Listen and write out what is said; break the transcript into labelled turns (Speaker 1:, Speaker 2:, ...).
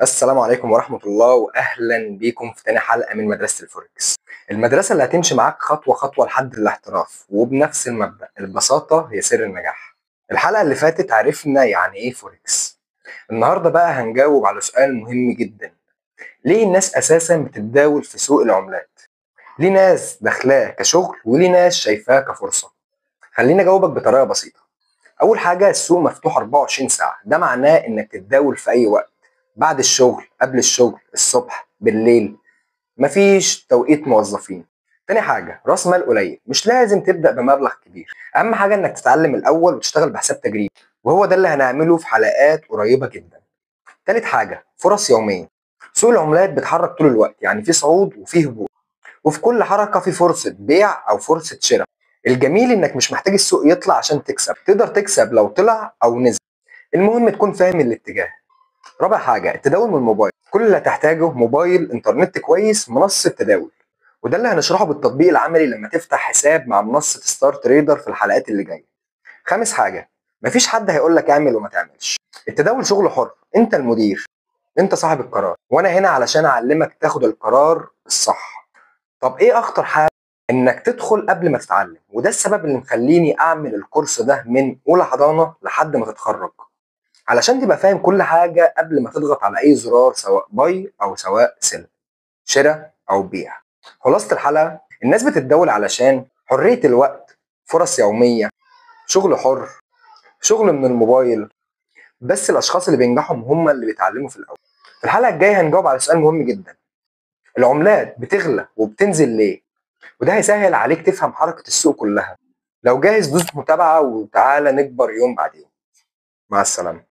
Speaker 1: السلام عليكم ورحمة الله وأهلا بيكم في تاني حلقة من مدرسة الفوركس. المدرسة اللي هتمشي معاك خطوة خطوة لحد الاحتراف وبنفس المبدأ، البساطة هي سر النجاح. الحلقة اللي فاتت عرفنا يعني إيه فوركس. النهاردة بقى هنجاوب على سؤال مهم جدا: ليه الناس أساسا بتتداول في سوق العملات؟ ليه ناس داخلاه كشغل وليه ناس شايفاه كفرصة؟ خليني أجاوبك بطريقة بسيطة. أول حاجة، السوق مفتوح 24 ساعة، ده معناه إنك تتداول في أي وقت، بعد الشغل، قبل الشغل، الصبح، بالليل، مفيش توقيت موظفين. تاني حاجة، راس مال قليل، مش لازم تبدأ بمبلغ كبير، أهم حاجة إنك تتعلم الأول وتشتغل بحساب تجريبي، وهو ده اللي هنعمله في حلقات قريبة جدا. تالت حاجة، فرص يومية. سوق العملات بيتحرك طول الوقت، يعني في صعود وفي هبوط، وفي كل حركة في فرصة بيع أو فرصة شراء. الجميل إنك مش محتاج السوق يطلع عشان تكسب، تقدر تكسب لو طلع أو نزل، المهم تكون فاهم الاتجاه. رابع حاجة، التداول من الموبايل. كل اللي هتحتاجه موبايل، انترنت كويس، منصة تداول، وده اللي هنشرحه بالتطبيق العملي لما تفتح حساب مع منصة ستار تريدر في الحلقات اللي جاية. خامس حاجة، مفيش حد هيقول لك اعمل وما تعملش. التداول شغل حر، انت المدير، انت صاحب القرار، وانا هنا علشان اعلمك تاخد القرار الصح. طب ايه اخطر حاجة؟ انك تدخل قبل ما تتعلم، وده السبب اللي مخليني اعمل الكورس ده من اولى حضانة لحد ما تتخرج، علشان تبقى فاهم كل حاجة قبل ما تضغط على أي زرار، سواء باي أو سواء سيل، شراء أو بيع. خلاصة الحلقة، الناس بتتداول علشان حرية الوقت، فرص يومية، شغل حر، شغل من الموبايل. بس الأشخاص اللي بينجحوا هم اللي بيتعلموا في الأول. في الحلقة الجاية هنجاوب على سؤال مهم جدا: العملات بتغلى وبتنزل ليه؟ وده هيسهل عليك تفهم حركة السوق كلها. لو جاهز دوس متابعة وتعالى نكبر يوم بعدين. مع السلامة.